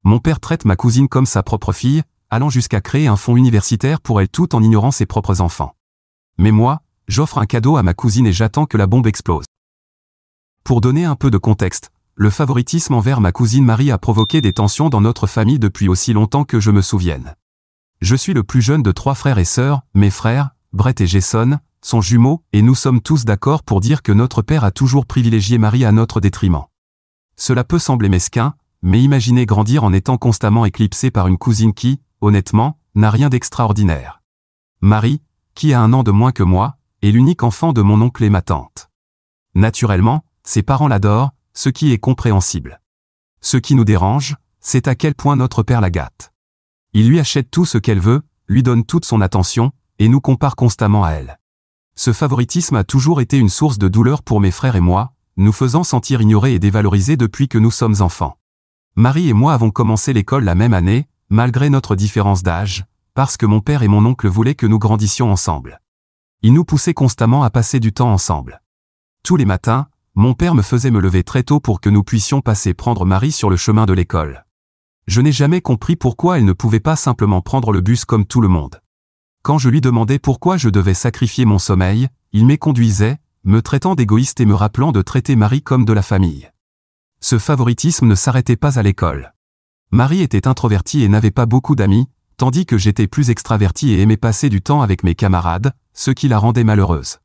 Mon père traite ma cousine comme sa propre fille, allant jusqu'à créer un fonds universitaire pour elle tout en ignorant ses propres enfants. Mais moi, j'offre un cadeau à ma cousine et j'attends que la bombe explose. Pour donner un peu de contexte, le favoritisme envers ma cousine Marie a provoqué des tensions dans notre famille depuis aussi longtemps que je me souvienne. Je suis le plus jeune de 3 frères et sœurs, mes frères, Brett et Jason, sont jumeaux, et nous sommes tous d'accord pour dire que notre père a toujours privilégié Marie à notre détriment. Cela peut sembler mesquin, mais imaginez grandir en étant constamment éclipsé par une cousine qui, honnêtement, n'a rien d'extraordinaire. Marie, qui a 1 an de moins que moi, est l'unique enfant de mon oncle et ma tante. Naturellement, ses parents l'adorent, ce qui est compréhensible. Ce qui nous dérange, c'est à quel point notre père la gâte. Il lui achète tout ce qu'elle veut, lui donne toute son attention, et nous compare constamment à elle. Ce favoritisme a toujours été une source de douleur pour mes frères et moi, nous faisant sentir ignorés et dévalorisés depuis que nous sommes enfants. Marie et moi avons commencé l'école la même année, malgré notre différence d'âge, parce que mon père et mon oncle voulaient que nous grandissions ensemble. Ils nous poussaient constamment à passer du temps ensemble. Tous les matins, mon père me faisait me lever très tôt pour que nous puissions passer prendre Marie sur le chemin de l'école. Je n'ai jamais compris pourquoi elle ne pouvait pas simplement prendre le bus comme tout le monde. Quand je lui demandais pourquoi je devais sacrifier mon sommeil, il m'éconduisait, me traitant d'égoïste et me rappelant de traiter Marie comme de la famille. Ce favoritisme ne s'arrêtait pas à l'école. Marie était introvertie et n'avait pas beaucoup d'amis, tandis que j'étais plus extraverti et aimais passer du temps avec mes camarades, ce qui la rendait malheureuse.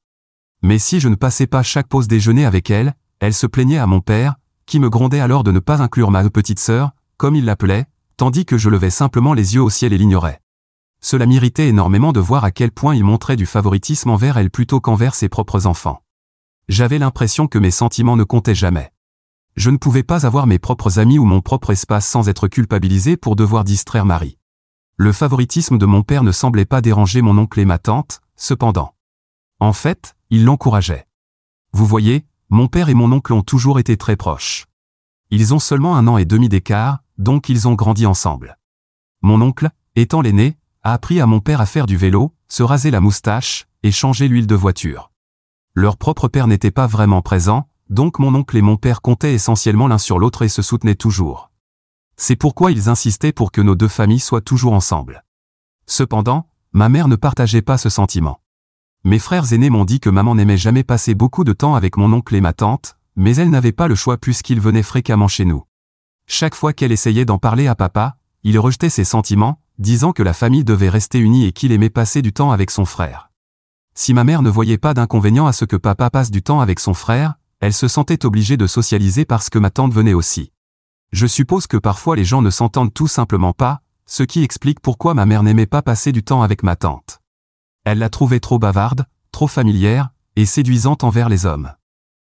Mais si je ne passais pas chaque pause déjeuner avec elle, elle se plaignait à mon père, qui me grondait alors de ne pas inclure ma petite sœur, comme il l'appelait, tandis que je levais simplement les yeux au ciel et l'ignorais. Cela m'irritait énormément de voir à quel point il montrait du favoritisme envers elle plutôt qu'envers ses propres enfants. J'avais l'impression que mes sentiments ne comptaient jamais. Je ne pouvais pas avoir mes propres amis ou mon propre espace sans être culpabilisé pour devoir distraire Marie. Le favoritisme de mon père ne semblait pas déranger mon oncle et ma tante, cependant. En fait, il l'encourageait. Vous voyez, mon père et mon oncle ont toujours été très proches. Ils ont seulement 1 an et demi d'écart, donc ils ont grandi ensemble. Mon oncle, étant l'aîné, a appris à mon père à faire du vélo, se raser la moustache, et changer l'huile de voiture. Leur propre père n'était pas vraiment présent, donc mon oncle et mon père comptaient essentiellement l'un sur l'autre et se soutenaient toujours. C'est pourquoi ils insistaient pour que nos 2 familles soient toujours ensemble. Cependant, ma mère ne partageait pas ce sentiment. Mes frères aînés m'ont dit que maman n'aimait jamais passer beaucoup de temps avec mon oncle et ma tante, mais elle n'avait pas le choix puisqu'ils venaient fréquemment chez nous. Chaque fois qu'elle essayait d'en parler à papa, il rejetait ses sentiments, disant que la famille devait rester unie et qu'il aimait passer du temps avec son frère. Si ma mère ne voyait pas d'inconvénient à ce que papa passe du temps avec son frère, elle se sentait obligée de socialiser parce que ma tante venait aussi. Je suppose que parfois les gens ne s'entendent tout simplement pas, ce qui explique pourquoi ma mère n'aimait pas passer du temps avec ma tante. Elle la trouvait trop bavarde, trop familière, et séduisante envers les hommes.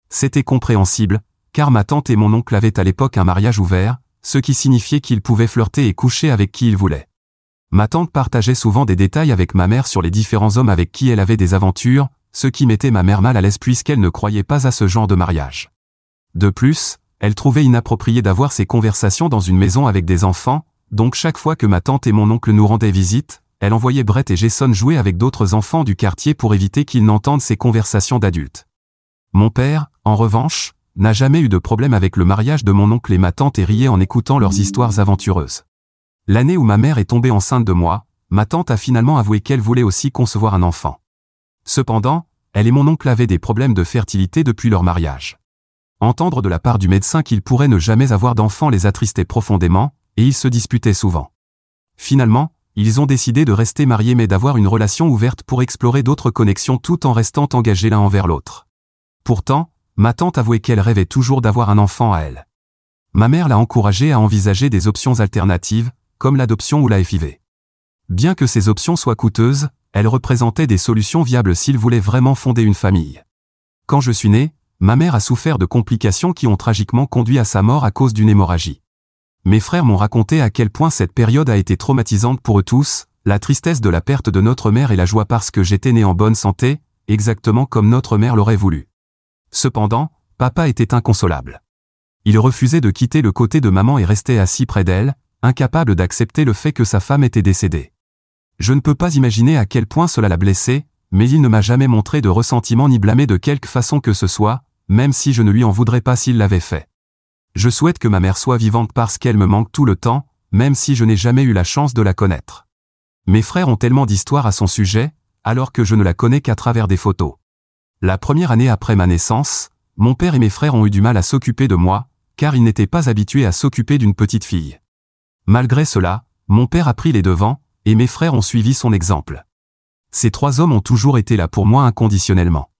C'était compréhensible, car ma tante et mon oncle avaient à l'époque un mariage ouvert, ce qui signifiait qu'ils pouvaient flirter et coucher avec qui ils voulaient. Ma tante partageait souvent des détails avec ma mère sur les différents hommes avec qui elle avait des aventures, ce qui mettait ma mère mal à l'aise puisqu'elle ne croyait pas à ce genre de mariage. De plus, elle trouvait inapproprié d'avoir ces conversations dans une maison avec des enfants, donc chaque fois que ma tante et mon oncle nous rendaient visite, elle envoyait Brett et Jason jouer avec d'autres enfants du quartier pour éviter qu'ils n'entendent ces conversations d'adultes. Mon père, en revanche, n'a jamais eu de problème avec le mariage de mon oncle et ma tante et riait en écoutant leurs histoires aventureuses. L'année où ma mère est tombée enceinte de moi, ma tante a finalement avoué qu'elle voulait aussi concevoir un enfant. Cependant, elle et mon oncle avaient des problèmes de fertilité depuis leur mariage. Entendre de la part du médecin qu'ils pourraient ne jamais avoir d'enfant les attristait profondément, et ils se disputaient souvent. Finalement, ils ont décidé de rester mariés mais d'avoir une relation ouverte pour explorer d'autres connexions tout en restant engagés l'un envers l'autre. Pourtant, ma tante avouait qu'elle rêvait toujours d'avoir un enfant à elle. Ma mère l'a encouragée à envisager des options alternatives, comme l'adoption ou la FIV. Bien que ces options soient coûteuses, elles représentaient des solutions viables s'ils voulaient vraiment fonder une famille. Quand je suis né, ma mère a souffert de complications qui ont tragiquement conduit à sa mort à cause d'une hémorragie. Mes frères m'ont raconté à quel point cette période a été traumatisante pour eux tous, la tristesse de la perte de notre mère et la joie parce que j'étais né en bonne santé, exactement comme notre mère l'aurait voulu. Cependant, papa était inconsolable. Il refusait de quitter le côté de maman et restait assis près d'elle, incapable d'accepter le fait que sa femme était décédée. Je ne peux pas imaginer à quel point cela l'a blessé, mais il ne m'a jamais montré de ressentiment ni blâmé de quelque façon que ce soit, même si je ne lui en voudrais pas s'il l'avait fait. Je souhaite que ma mère soit vivante parce qu'elle me manque tout le temps, même si je n'ai jamais eu la chance de la connaître. Mes frères ont tellement d'histoires à son sujet, alors que je ne la connais qu'à travers des photos. La première année après ma naissance, mon père et mes frères ont eu du mal à s'occuper de moi, car ils n'étaient pas habitués à s'occuper d'une petite fille. Malgré cela, mon père a pris les devants, et mes frères ont suivi son exemple. Ces 3 hommes ont toujours été là pour moi inconditionnellement.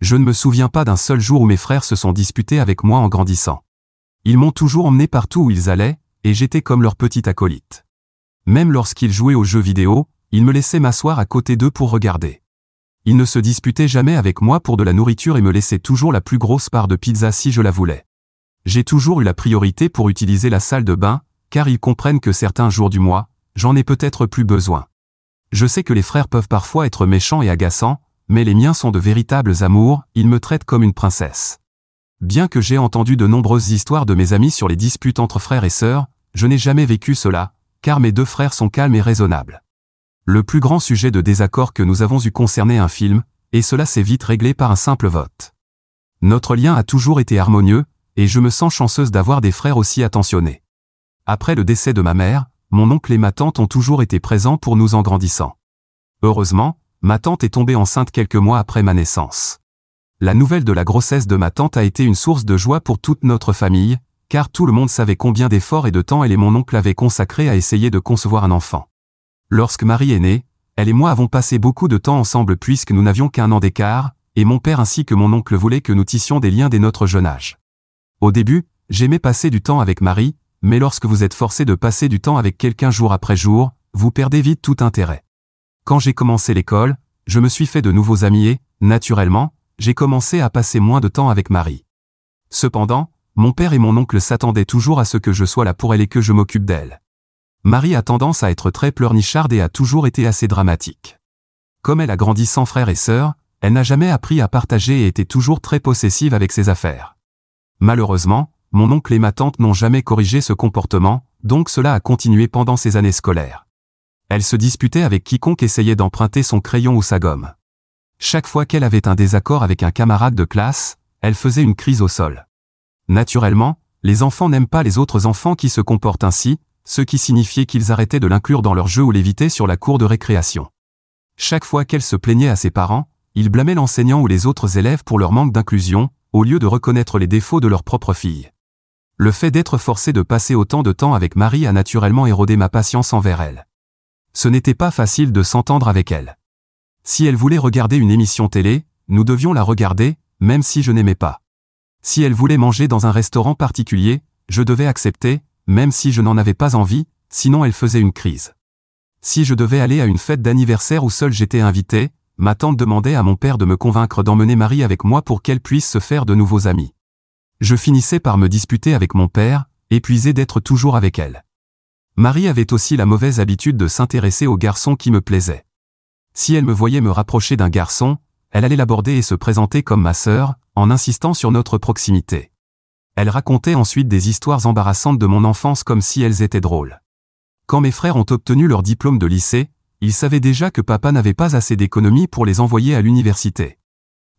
Je ne me souviens pas d'un seul jour où mes frères se sont disputés avec moi en grandissant. Ils m'ont toujours emmené partout où ils allaient, et j'étais comme leur petit acolyte. Même lorsqu'ils jouaient aux jeux vidéo, ils me laissaient m'asseoir à côté d'eux pour regarder. Ils ne se disputaient jamais avec moi pour de la nourriture et me laissaient toujours la plus grosse part de pizza si je la voulais. J'ai toujours eu la priorité pour utiliser la salle de bain, car ils comprennent que certains jours du mois, j'en ai peut-être plus besoin. Je sais que les frères peuvent parfois être méchants et agaçants, mais les miens sont de véritables amours, ils me traitent comme une princesse. Bien que j'ai entendu de nombreuses histoires de mes amis sur les disputes entre frères et sœurs, je n'ai jamais vécu cela, car mes 2 frères sont calmes et raisonnables. Le plus grand sujet de désaccord que nous avons eu concernait un film, et cela s'est vite réglé par un simple vote. Notre lien a toujours été harmonieux, et je me sens chanceuse d'avoir des frères aussi attentionnés. Après le décès de ma mère, mon oncle et ma tante ont toujours été présents pour nous en grandissant. Heureusement, ma tante est tombée enceinte quelques mois après ma naissance. La nouvelle de la grossesse de ma tante a été une source de joie pour toute notre famille, car tout le monde savait combien d'efforts et de temps elle et mon oncle avaient consacré à essayer de concevoir un enfant. Lorsque Marie est née, elle et moi avons passé beaucoup de temps ensemble puisque nous n'avions qu'1 an d'écart, et mon père ainsi que mon oncle voulaient que nous tissions des liens dès notre jeune âge. Au début, j'aimais passer du temps avec Marie, mais lorsque vous êtes forcé de passer du temps avec quelqu'un jour après jour, vous perdez vite tout intérêt. Quand j'ai commencé l'école, je me suis fait de nouveaux amis et, naturellement, j'ai commencé à passer moins de temps avec Marie. Cependant, mon père et mon oncle s'attendaient toujours à ce que je sois là pour elle et que je m'occupe d'elle. Marie a tendance à être très pleurnicharde et a toujours été assez dramatique. Comme elle a grandi sans frères et sœurs, elle n'a jamais appris à partager et était toujours très possessive avec ses affaires. Malheureusement, mon oncle et ma tante n'ont jamais corrigé ce comportement, donc cela a continué pendant ses années scolaires. Elle se disputait avec quiconque essayait d'emprunter son crayon ou sa gomme. Chaque fois qu'elle avait un désaccord avec un camarade de classe, elle faisait une crise au sol. Naturellement, les enfants n'aiment pas les autres enfants qui se comportent ainsi, ce qui signifiait qu'ils arrêtaient de l'inclure dans leur jeu ou l'évitaient sur la cour de récréation. Chaque fois qu'elle se plaignait à ses parents, ils blâmaient l'enseignant ou les autres élèves pour leur manque d'inclusion, au lieu de reconnaître les défauts de leur propre fille. Le fait d'être forcé de passer autant de temps avec Marie a naturellement érodé ma patience envers elle. Ce n'était pas facile de s'entendre avec elle. Si elle voulait regarder une émission télé, nous devions la regarder, même si je n'aimais pas. Si elle voulait manger dans un restaurant particulier, je devais accepter, même si je n'en avais pas envie, sinon elle faisait une crise. Si je devais aller à une fête d'anniversaire où seul j'étais invité, ma tante demandait à mon père de me convaincre d'emmener Marie avec moi pour qu'elle puisse se faire de nouveaux amis. Je finissais par me disputer avec mon père, épuisé d'être toujours avec elle. Marie avait aussi la mauvaise habitude de s'intéresser aux garçons qui me plaisaient. Si elle me voyait me rapprocher d'un garçon, elle allait l'aborder et se présenter comme ma sœur, en insistant sur notre proximité. Elle racontait ensuite des histoires embarrassantes de mon enfance comme si elles étaient drôles. Quand mes frères ont obtenu leur diplôme de lycée, ils savaient déjà que papa n'avait pas assez d'économies pour les envoyer à l'université.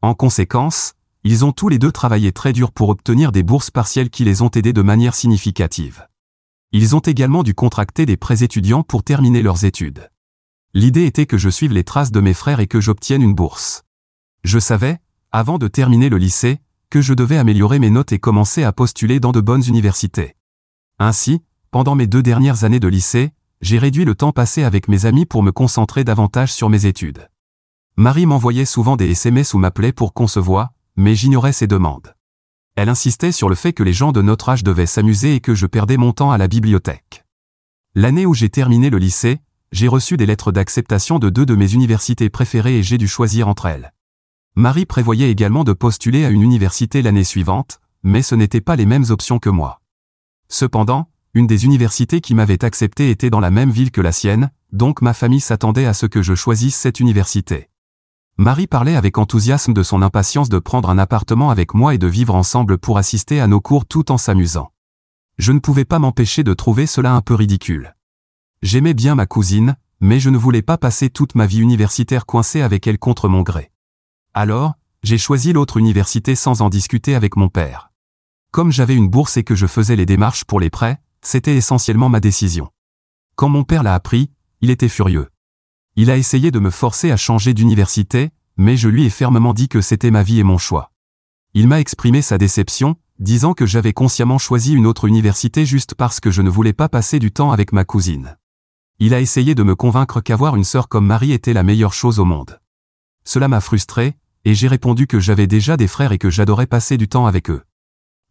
En conséquence, ils ont tous les 2 travaillé très dur pour obtenir des bourses partielles qui les ont aidés de manière significative. Ils ont également dû contracter des prêts étudiants pour terminer leurs études. L'idée était que je suive les traces de mes frères et que j'obtienne une bourse. Je savais, avant de terminer le lycée, que je devais améliorer mes notes et commencer à postuler dans de bonnes universités. Ainsi, pendant mes 2 dernières années de lycée, j'ai réduit le temps passé avec mes amis pour me concentrer davantage sur mes études. Marie m'envoyait souvent des SMS ou m'appelait pour qu'on se voie, mais j'ignorais ses demandes. Elle insistait sur le fait que les gens de notre âge devaient s'amuser et que je perdais mon temps à la bibliothèque. L'année où j'ai terminé le lycée, j'ai reçu des lettres d'acceptation de 2 de mes universités préférées et j'ai dû choisir entre elles. Marie prévoyait également de postuler à une université l'année suivante, mais ce n'étaient pas les mêmes options que moi. Cependant, une des universités qui m'avait accepté était dans la même ville que la sienne, donc ma famille s'attendait à ce que je choisisse cette université. Marie parlait avec enthousiasme de son impatience de prendre un appartement avec moi et de vivre ensemble pour assister à nos cours tout en s'amusant. Je ne pouvais pas m'empêcher de trouver cela un peu ridicule. J'aimais bien ma cousine, mais je ne voulais pas passer toute ma vie universitaire coincée avec elle contre mon gré. Alors, j'ai choisi l'autre université sans en discuter avec mon père. Comme j'avais une bourse et que je faisais les démarches pour les prêts, c'était essentiellement ma décision. Quand mon père l'a appris, il était furieux. Il a essayé de me forcer à changer d'université, mais je lui ai fermement dit que c'était ma vie et mon choix. Il m'a exprimé sa déception, disant que j'avais consciemment choisi une autre université juste parce que je ne voulais pas passer du temps avec ma cousine. Il a essayé de me convaincre qu'avoir une sœur comme Marie était la meilleure chose au monde. Cela m'a frustré, et j'ai répondu que j'avais déjà des frères et que j'adorais passer du temps avec eux.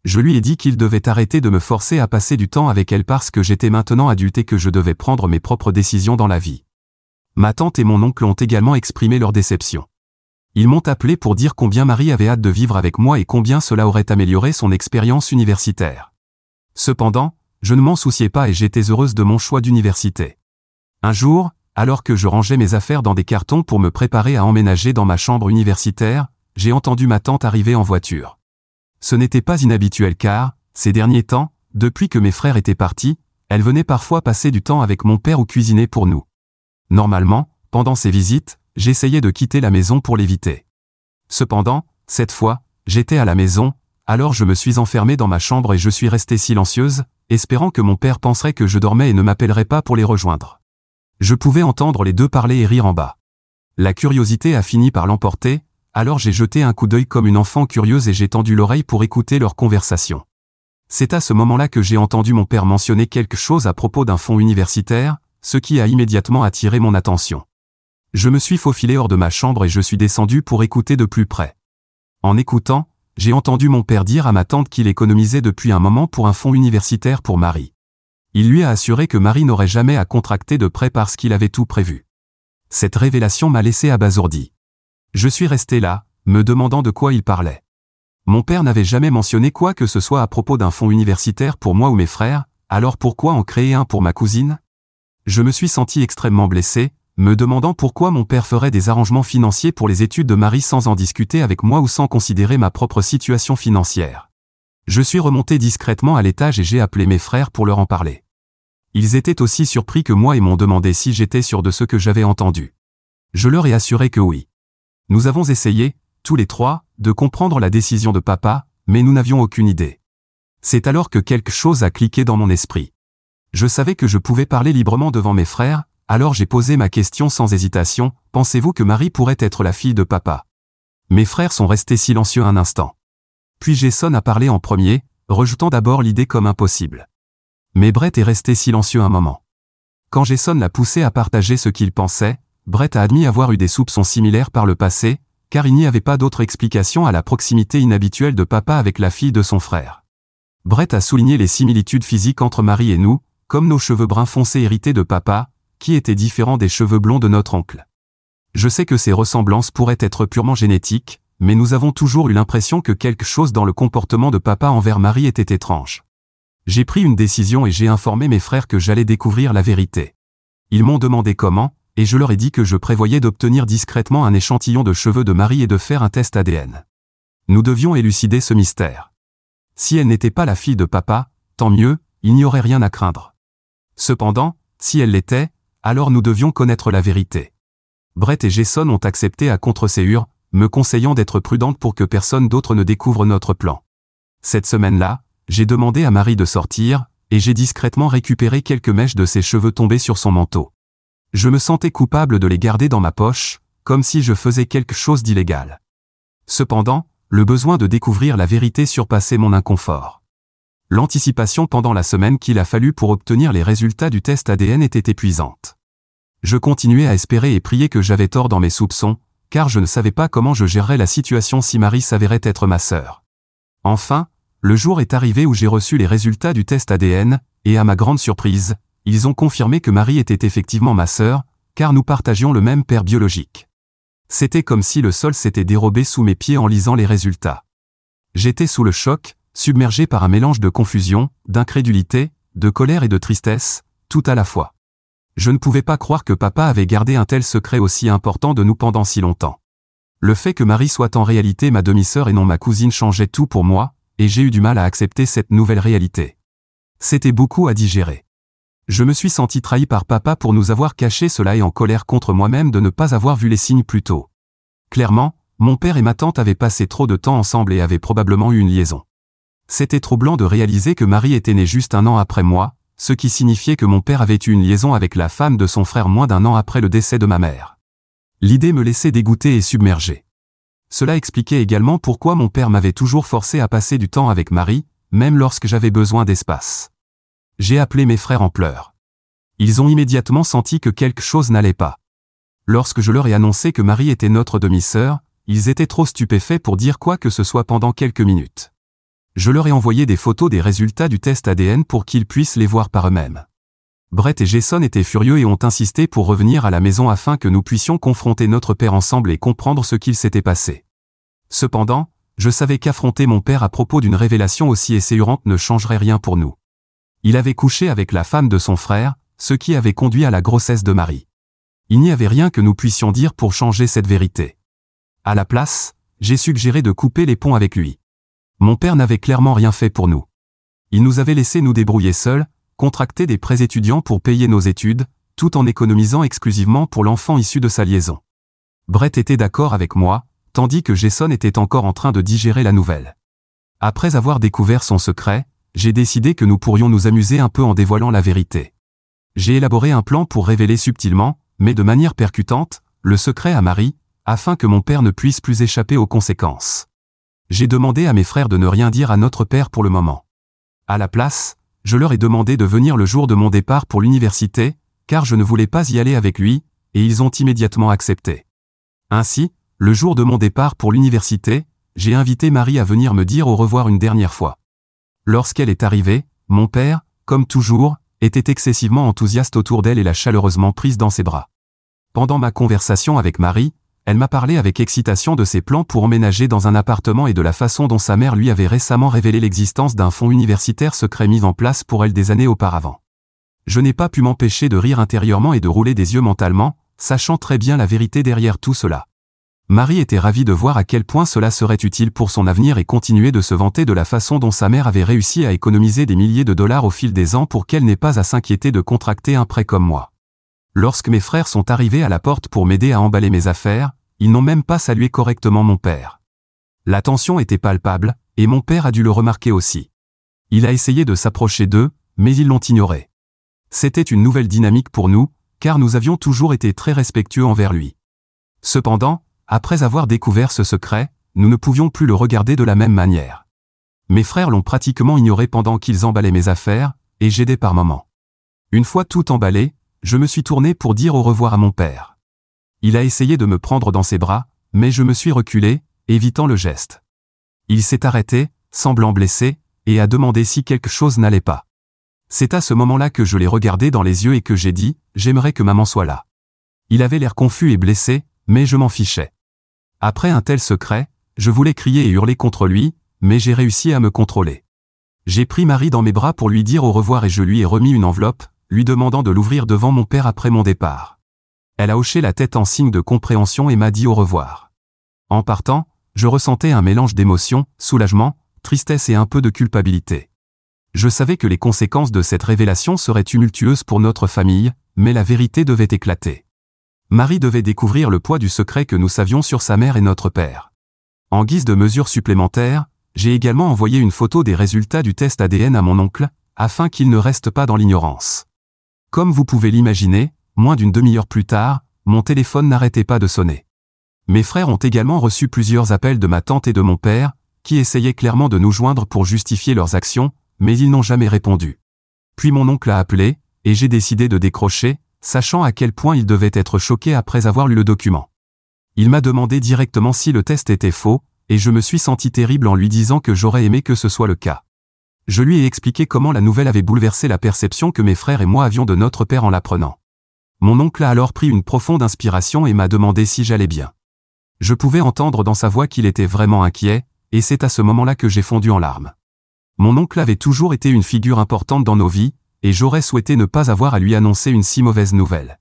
Je lui ai dit qu'il devait arrêter de me forcer à passer du temps avec elle parce que j'étais maintenant adulte et que je devais prendre mes propres décisions dans la vie. Ma tante et mon oncle ont également exprimé leur déception. Ils m'ont appelé pour dire combien Marie avait hâte de vivre avec moi et combien cela aurait amélioré son expérience universitaire. Cependant, je ne m'en souciais pas et j'étais heureuse de mon choix d'université. Un jour, alors que je rangeais mes affaires dans des cartons pour me préparer à emménager dans ma chambre universitaire, j'ai entendu ma tante arriver en voiture. Ce n'était pas inhabituel car, ces derniers temps, depuis que mes frères étaient partis, elle venait parfois passer du temps avec mon père ou cuisiner pour nous. Normalement, pendant ces visites, j'essayais de quitter la maison pour l'éviter. Cependant, cette fois, j'étais à la maison, alors je me suis enfermée dans ma chambre et je suis restée silencieuse, espérant que mon père penserait que je dormais et ne m'appellerait pas pour les rejoindre. Je pouvais entendre les deux parler et rire en bas. La curiosité a fini par l'emporter, alors j'ai jeté un coup d'œil comme une enfant curieuse et j'ai tendu l'oreille pour écouter leur conversation. C'est à ce moment-là que j'ai entendu mon père mentionner quelque chose à propos d'un fonds universitaire, ce qui a immédiatement attiré mon attention. Je me suis faufilé hors de ma chambre et je suis descendu pour écouter de plus près. En écoutant, j'ai entendu mon père dire à ma tante qu'il économisait depuis un moment pour un fonds universitaire pour Marie. Il lui a assuré que Marie n'aurait jamais à contracter de prêt parce qu'il avait tout prévu. Cette révélation m'a laissé abasourdi. Je suis resté là, me demandant de quoi il parlait. Mon père n'avait jamais mentionné quoi que ce soit à propos d'un fonds universitaire pour moi ou mes frères, alors pourquoi en créer un pour ma cousine? Je me suis senti extrêmement blessé, me demandant pourquoi mon père ferait des arrangements financiers pour les études de Marie sans en discuter avec moi ou sans considérer ma propre situation financière. Je suis remonté discrètement à l'étage et j'ai appelé mes frères pour leur en parler. Ils étaient aussi surpris que moi et m'ont demandé si j'étais sûr de ce que j'avais entendu. Je leur ai assuré que oui. Nous avons essayé, tous les trois, de comprendre la décision de papa, mais nous n'avions aucune idée. C'est alors que quelque chose a cliqué dans mon esprit. Je savais que je pouvais parler librement devant mes frères, alors j'ai posé ma question sans hésitation, pensez-vous que Marie pourrait être la fille de papa? Mes frères sont restés silencieux un instant. Puis Jason a parlé en premier, rejetant d'abord l'idée comme impossible. Mais Brett est resté silencieux un moment. Quand Jason l'a poussé à partager ce qu'il pensait, Brett a admis avoir eu des soupçons similaires par le passé, car il n'y avait pas d'autre explication à la proximité inhabituelle de papa avec la fille de son frère. Brett a souligné les similitudes physiques entre Marie et nous, comme nos cheveux bruns foncés hérités de papa, qui étaient différents des cheveux blonds de notre oncle. Je sais que ces ressemblances pourraient être purement génétiques, mais nous avons toujours eu l'impression que quelque chose dans le comportement de papa envers Marie était étrange. J'ai pris une décision et j'ai informé mes frères que j'allais découvrir la vérité. Ils m'ont demandé comment, et je leur ai dit que je prévoyais d'obtenir discrètement un échantillon de cheveux de Marie et de faire un test ADN. Nous devions élucider ce mystère. Si elle n'était pas la fille de papa, tant mieux, il n'y aurait rien à craindre. Cependant, si elle l'était, alors nous devions connaître la vérité. Brett et Jason ont accepté à contre-séure, me conseillant d'être prudente pour que personne d'autre ne découvre notre plan. Cette semaine-là, j'ai demandé à Marie de sortir, et j'ai discrètement récupéré quelques mèches de ses cheveux tombés sur son manteau. Je me sentais coupable de les garder dans ma poche, comme si je faisais quelque chose d'illégal. Cependant, le besoin de découvrir la vérité surpassait mon inconfort. L'anticipation pendant la semaine qu'il a fallu pour obtenir les résultats du test ADN était épuisante. Je continuais à espérer et prier que j'avais tort dans mes soupçons, car je ne savais pas comment je gérerais la situation si Marie s'avérait être ma sœur. Enfin, le jour est arrivé où j'ai reçu les résultats du test ADN, et à ma grande surprise, ils ont confirmé que Marie était effectivement ma sœur, car nous partagions le même père biologique. C'était comme si le sol s'était dérobé sous mes pieds en lisant les résultats. J'étais sous le choc, submergé par un mélange de confusion, d'incrédulité, de colère et de tristesse, tout à la fois. Je ne pouvais pas croire que papa avait gardé un tel secret aussi important de nous pendant si longtemps. Le fait que Marie soit en réalité ma demi-sœur et non ma cousine changeait tout pour moi, et j'ai eu du mal à accepter cette nouvelle réalité. C'était beaucoup à digérer. Je me suis senti trahi par papa pour nous avoir caché cela et en colère contre moi-même de ne pas avoir vu les signes plus tôt. Clairement, mon père et ma tante avaient passé trop de temps ensemble et avaient probablement eu une liaison. C'était troublant de réaliser que Marie était née juste un an après moi, ce qui signifiait que mon père avait eu une liaison avec la femme de son frère moins d'1 an après le décès de ma mère. L'idée me laissait dégoûté et submergé. Cela expliquait également pourquoi mon père m'avait toujours forcé à passer du temps avec Marie, même lorsque j'avais besoin d'espace. J'ai appelé mes frères en pleurs. Ils ont immédiatement senti que quelque chose n'allait pas. Lorsque je leur ai annoncé que Marie était notre demi-sœur, ils étaient trop stupéfaits pour dire quoi que ce soit pendant quelques minutes. Je leur ai envoyé des photos des résultats du test ADN pour qu'ils puissent les voir par eux-mêmes. Brett et Jason étaient furieux et ont insisté pour revenir à la maison afin que nous puissions confronter notre père ensemble et comprendre ce qu'il s'était passé. Cependant, je savais qu'affronter mon père à propos d'une révélation aussi esséurante ne changerait rien pour nous. Il avait couché avec la femme de son frère, ce qui avait conduit à la grossesse de Marie. Il n'y avait rien que nous puissions dire pour changer cette vérité. À la place, j'ai suggéré de couper les ponts avec lui. Mon père n'avait clairement rien fait pour nous. Il nous avait laissé nous débrouiller seuls, contracter des prêts étudiants pour payer nos études, tout en économisant exclusivement pour l'enfant issu de sa liaison. Brett était d'accord avec moi, tandis que Jason était encore en train de digérer la nouvelle. Après avoir découvert son secret, j'ai décidé que nous pourrions nous amuser un peu en dévoilant la vérité. J'ai élaboré un plan pour révéler subtilement, mais de manière percutante, le secret à Marie, afin que mon père ne puisse plus échapper aux conséquences. J'ai demandé à mes frères de ne rien dire à notre père pour le moment. À la place, je leur ai demandé de venir le jour de mon départ pour l'université, car je ne voulais pas y aller avec lui, et ils ont immédiatement accepté. Ainsi, le jour de mon départ pour l'université, j'ai invité Marie à venir me dire au revoir une dernière fois. Lorsqu'elle est arrivée, mon père, comme toujours, était excessivement enthousiaste autour d'elle et l'a chaleureusement prise dans ses bras. Pendant ma conversation avec Marie, elle m'a parlé avec excitation de ses plans pour emménager dans un appartement et de la façon dont sa mère lui avait récemment révélé l'existence d'un fonds universitaire secret mis en place pour elle des années auparavant. Je n'ai pas pu m'empêcher de rire intérieurement et de rouler des yeux mentalement, sachant très bien la vérité derrière tout cela. Marie était ravie de voir à quel point cela serait utile pour son avenir et continuait de se vanter de la façon dont sa mère avait réussi à économiser des milliers de dollars au fil des ans pour qu'elle n'ait pas à s'inquiéter de contracter un prêt comme moi. Lorsque mes frères sont arrivés à la porte pour m'aider à emballer mes affaires, ils n'ont même pas salué correctement mon père. La tension était palpable, et mon père a dû le remarquer aussi. Il a essayé de s'approcher d'eux, mais ils l'ont ignoré. C'était une nouvelle dynamique pour nous, car nous avions toujours été très respectueux envers lui. Cependant, après avoir découvert ce secret, nous ne pouvions plus le regarder de la même manière. Mes frères l'ont pratiquement ignoré pendant qu'ils emballaient mes affaires, et j'aidais par moments. Une fois tout emballé, je me suis tourné pour dire au revoir à mon père. Il a essayé de me prendre dans ses bras, mais je me suis reculé, évitant le geste. Il s'est arrêté, semblant blessé, et a demandé si quelque chose n'allait pas. C'est à ce moment-là que je l'ai regardé dans les yeux et que j'ai dit « J'aimerais que maman soit là ». Il avait l'air confus et blessé, mais je m'en fichais. Après un tel secret, je voulais crier et hurler contre lui, mais j'ai réussi à me contrôler. J'ai pris Marie dans mes bras pour lui dire au revoir et je lui ai remis une enveloppe, lui demandant de l'ouvrir devant mon père après mon départ. Elle a hoché la tête en signe de compréhension et m'a dit au revoir. En partant, je ressentais un mélange d'émotions, soulagement, tristesse et un peu de culpabilité. Je savais que les conséquences de cette révélation seraient tumultueuses pour notre famille, mais la vérité devait éclater. Marie devait découvrir le poids du secret que nous savions sur sa mère et notre père. En guise de mesure supplémentaire, j'ai également envoyé une photo des résultats du test ADN à mon oncle, afin qu'il ne reste pas dans l'ignorance. Comme vous pouvez l'imaginer, moins d'une demi-heure plus tard, mon téléphone n'arrêtait pas de sonner. Mes frères ont également reçu plusieurs appels de ma tante et de mon père, qui essayaient clairement de nous joindre pour justifier leurs actions, mais ils n'ont jamais répondu. Puis mon oncle a appelé, et j'ai décidé de décrocher, sachant à quel point il devait être choqué après avoir lu le document. Il m'a demandé directement si le test était faux, et je me suis senti terrible en lui disant que j'aurais aimé que ce soit le cas. Je lui ai expliqué comment la nouvelle avait bouleversé la perception que mes frères et moi avions de notre père en l'apprenant. Mon oncle a alors pris une profonde inspiration et m'a demandé si j'allais bien. Je pouvais entendre dans sa voix qu'il était vraiment inquiet, et c'est à ce moment-là que j'ai fondu en larmes. Mon oncle avait toujours été une figure importante dans nos vies, et j'aurais souhaité ne pas avoir à lui annoncer une si mauvaise nouvelle.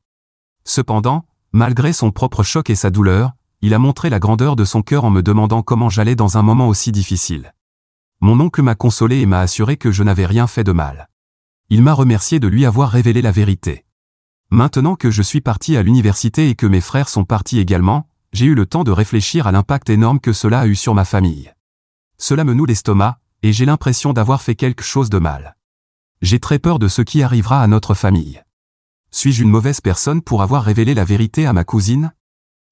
Cependant, malgré son propre choc et sa douleur, il a montré la grandeur de son cœur en me demandant comment j'allais dans un moment aussi difficile. Mon oncle m'a consolé et m'a assuré que je n'avais rien fait de mal. Il m'a remercié de lui avoir révélé la vérité. Maintenant que je suis parti à l'université et que mes frères sont partis également, j'ai eu le temps de réfléchir à l'impact énorme que cela a eu sur ma famille. Cela me noue l'estomac, et j'ai l'impression d'avoir fait quelque chose de mal. J'ai très peur de ce qui arrivera à notre famille. Suis-je une mauvaise personne pour avoir révélé la vérité à ma cousine?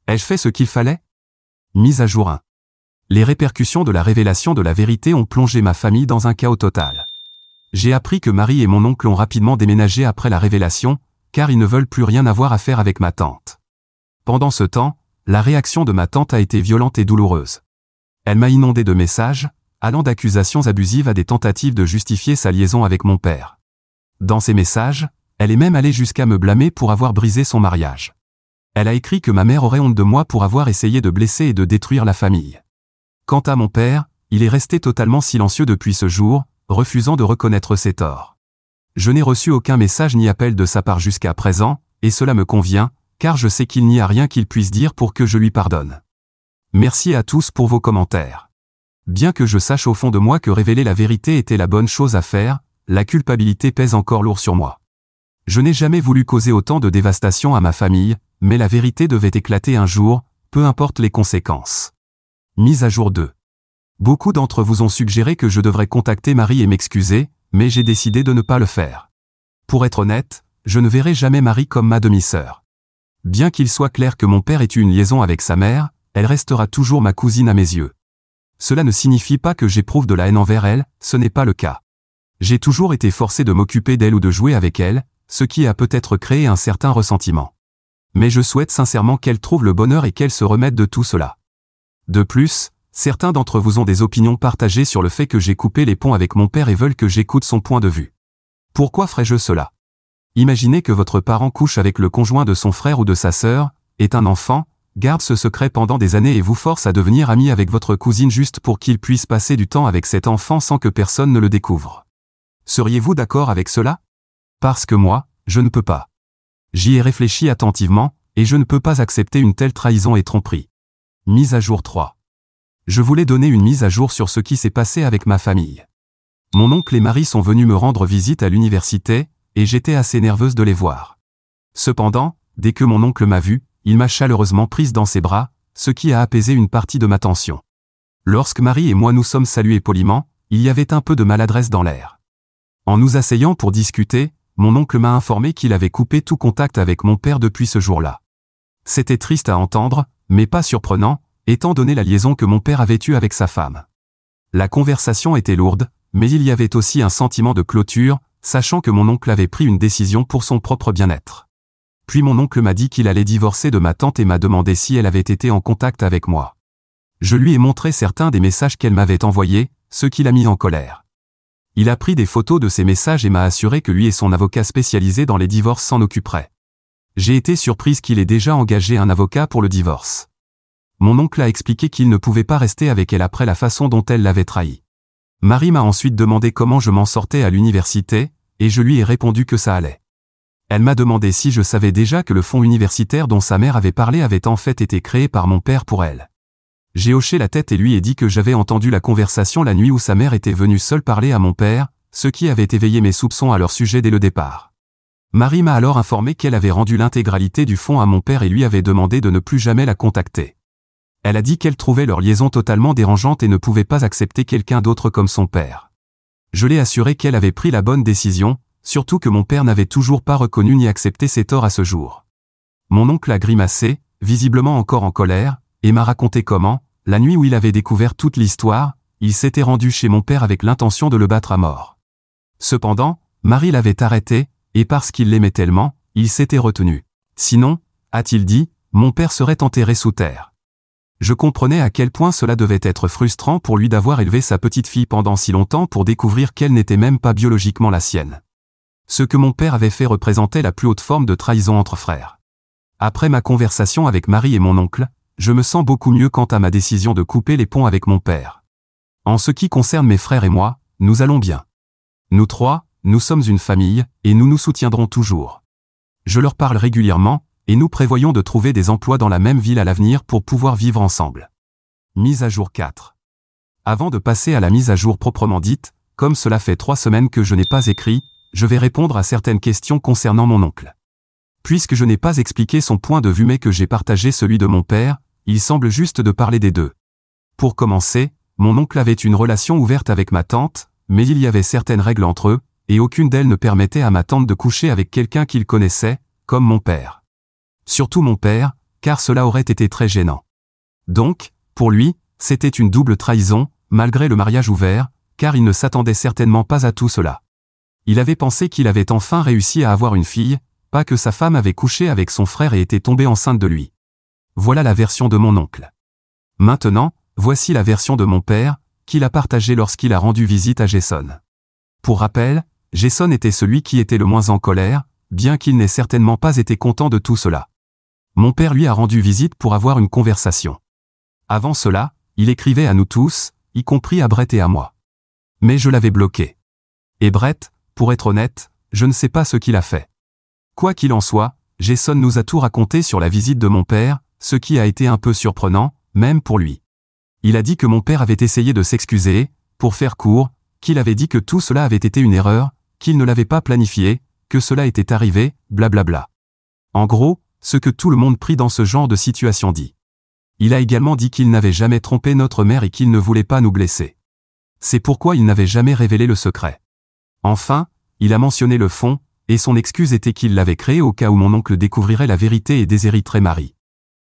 Ai-je fait ce qu'il fallait? Mise à jour 1. Les répercussions de la révélation de la vérité ont plongé ma famille dans un chaos total. J'ai appris que Marie et mon oncle ont rapidement déménagé après la révélation, car ils ne veulent plus rien avoir à faire avec ma tante. Pendant ce temps, la réaction de ma tante a été violente et douloureuse. Elle m'a inondé de messages, allant d'accusations abusives à des tentatives de justifier sa liaison avec mon père. Dans ces messages, elle est même allée jusqu'à me blâmer pour avoir brisé son mariage. Elle a écrit que ma mère aurait honte de moi pour avoir essayé de blesser et de détruire la famille. Quant à mon père, il est resté totalement silencieux depuis ce jour, refusant de reconnaître ses torts. Je n'ai reçu aucun message ni appel de sa part jusqu'à présent, et cela me convient, car je sais qu'il n'y a rien qu'il puisse dire pour que je lui pardonne. Merci à tous pour vos commentaires. Bien que je sache au fond de moi que révéler la vérité était la bonne chose à faire, la culpabilité pèse encore lourd sur moi. Je n'ai jamais voulu causer autant de dévastation à ma famille, mais la vérité devait éclater un jour, peu importe les conséquences. Mise à jour 2. Beaucoup d'entre vous ont suggéré que je devrais contacter Marie et m'excuser, mais j'ai décidé de ne pas le faire. Pour être honnête, je ne verrai jamais Marie comme ma demi-sœur. Bien qu'il soit clair que mon père ait eu une liaison avec sa mère, elle restera toujours ma cousine à mes yeux. Cela ne signifie pas que j'éprouve de la haine envers elle, ce n'est pas le cas. J'ai toujours été forcé de m'occuper d'elle ou de jouer avec elle, ce qui a peut-être créé un certain ressentiment. Mais je souhaite sincèrement qu'elle trouve le bonheur et qu'elle se remette de tout cela. De plus, certains d'entre vous ont des opinions partagées sur le fait que j'ai coupé les ponts avec mon père et veulent que j'écoute son point de vue. Pourquoi ferais-je cela? Imaginez que votre parent couche avec le conjoint de son frère ou de sa sœur, est un enfant, garde ce secret pendant des années et vous force à devenir ami avec votre cousine juste pour qu'il puisse passer du temps avec cet enfant sans que personne ne le découvre. Seriez-vous d'accord avec cela? Parce que moi, je ne peux pas. J'y ai réfléchi attentivement, et je ne peux pas accepter une telle trahison et tromperie. Mise à jour 3. Je voulais donner une mise à jour sur ce qui s'est passé avec ma famille. Mon oncle et Marie sont venus me rendre visite à l'université, et j'étais assez nerveuse de les voir. Cependant, dès que mon oncle m'a vue, il m'a chaleureusement prise dans ses bras, ce qui a apaisé une partie de ma tension. Lorsque Marie et moi nous sommes salués poliment, il y avait un peu de maladresse dans l'air. En nous asseyant pour discuter, mon oncle m'a informé qu'il avait coupé tout contact avec mon père depuis ce jour-là. C'était triste à entendre, mais pas surprenant, étant donné la liaison que mon père avait eue avec sa femme. La conversation était lourde, mais il y avait aussi un sentiment de clôture, sachant que mon oncle avait pris une décision pour son propre bien-être. Puis mon oncle m'a dit qu'il allait divorcer de ma tante et m'a demandé si elle avait été en contact avec moi. Je lui ai montré certains des messages qu'elle m'avait envoyés, ce qui l'a mis en colère. Il a pris des photos de ces messages et m'a assuré que lui et son avocat spécialisé dans les divorces s'en occuperaient. J'ai été surprise qu'il ait déjà engagé un avocat pour le divorce. Mon oncle a expliqué qu'il ne pouvait pas rester avec elle après la façon dont elle l'avait trahi. Marie m'a ensuite demandé comment je m'en sortais à l'université, et je lui ai répondu que ça allait. Elle m'a demandé si je savais déjà que le fonds universitaire dont sa mère avait parlé avait en fait été créé par mon père pour elle. J'ai hoché la tête et lui ai dit que j'avais entendu la conversation la nuit où sa mère était venue seule parler à mon père, ce qui avait éveillé mes soupçons à leur sujet dès le départ. Marie m'a alors informé qu'elle avait rendu l'intégralité du fonds à mon père et lui avait demandé de ne plus jamais la contacter. Elle a dit qu'elle trouvait leur liaison totalement dérangeante et ne pouvait pas accepter quelqu'un d'autre comme son père. Je l'ai assuré qu'elle avait pris la bonne décision, surtout que mon père n'avait toujours pas reconnu ni accepté ses torts à ce jour. Mon oncle a grimacé, visiblement encore en colère, et m'a raconté comment, la nuit où il avait découvert toute l'histoire, il s'était rendu chez mon père avec l'intention de le battre à mort. Cependant, Marie l'avait arrêté, et parce qu'il l'aimait tellement, il s'était retenu. Sinon, a-t-il dit, mon père serait enterré sous terre. Je comprenais à quel point cela devait être frustrant pour lui d'avoir élevé sa petite fille pendant si longtemps pour découvrir qu'elle n'était même pas biologiquement la sienne. Ce que mon père avait fait représentait la plus haute forme de trahison entre frères. Après ma conversation avec Marie et mon oncle, je me sens beaucoup mieux quant à ma décision de couper les ponts avec mon père. En ce qui concerne mes frères et moi, nous allons bien. Nous trois, nous sommes une famille, et nous nous soutiendrons toujours. Je leur parle régulièrement, et nous prévoyons de trouver des emplois dans la même ville à l'avenir pour pouvoir vivre ensemble. Mise à jour 4. Avant de passer à la mise à jour proprement dite, comme cela fait 3 semaines que je n'ai pas écrit, je vais répondre à certaines questions concernant mon oncle. Puisque je n'ai pas expliqué son point de vue mais que j'ai partagé celui de mon père, il semble juste de parler des deux. Pour commencer, mon oncle avait une relation ouverte avec ma tante, mais il y avait certaines règles entre eux, et aucune d'elles ne permettait à ma tante de coucher avec quelqu'un qu'il connaissait, comme mon père. Surtout mon père, car cela aurait été très gênant. Donc, pour lui, c'était une double trahison, malgré le mariage ouvert, car il ne s'attendait certainement pas à tout cela. Il avait pensé qu'il avait enfin réussi à avoir une fille, pas que sa femme avait couché avec son frère et était tombée enceinte de lui. Voilà la version de mon oncle. Maintenant, voici la version de mon père, qu'il a partagée lorsqu'il a rendu visite à Jason. Pour rappel, Jason était celui qui était le moins en colère, bien qu'il n'ait certainement pas été content de tout cela. Mon père lui a rendu visite pour avoir une conversation. Avant cela, il écrivait à nous tous, y compris à Brett et à moi. Mais je l'avais bloqué. Et Brett, pour être honnête, je ne sais pas ce qu'il a fait. Quoi qu'il en soit, Jason nous a tout raconté sur la visite de mon père, ce qui a été un peu surprenant, même pour lui. Il a dit que mon père avait essayé de s'excuser, pour faire court, qu'il avait dit que tout cela avait été une erreur, qu'il ne l'avait pas planifié, que cela était arrivé, blablabla. En gros, ce que tout le monde prit dans ce genre de situation dit. Il a également dit qu'il n'avait jamais trompé notre mère et qu'il ne voulait pas nous blesser. C'est pourquoi il n'avait jamais révélé le secret. Enfin, il a mentionné le fond, et son excuse était qu'il l'avait créé au cas où mon oncle découvrirait la vérité et déshériterait Marie.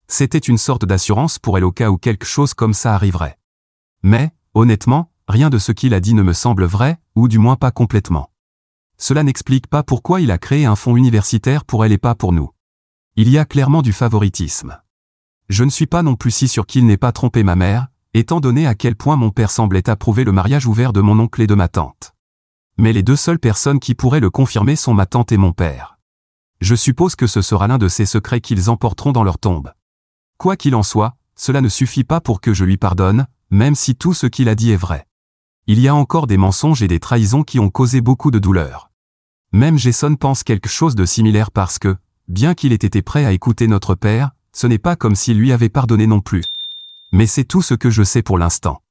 C'était une sorte d'assurance pour elle au cas où quelque chose comme ça arriverait. Mais, honnêtement, rien de ce qu'il a dit ne me semble vrai, ou du moins pas complètement. Cela n'explique pas pourquoi il a créé un fonds universitaire pour elle et pas pour nous. Il y a clairement du favoritisme. Je ne suis pas non plus si sûr qu'il n'ait pas trompé ma mère, étant donné à quel point mon père semblait approuver le mariage ouvert de mon oncle et de ma tante. Mais les deux seules personnes qui pourraient le confirmer sont ma tante et mon père. Je suppose que ce sera l'un de ces secrets qu'ils emporteront dans leur tombe. Quoi qu'il en soit, cela ne suffit pas pour que je lui pardonne, même si tout ce qu'il a dit est vrai. Il y a encore des mensonges et des trahisons qui ont causé beaucoup de douleur. Même Jason pense quelque chose de similaire parce que, bien qu'il ait été prêt à écouter notre père, ce n'est pas comme s'il lui avait pardonné non plus. Mais c'est tout ce que je sais pour l'instant.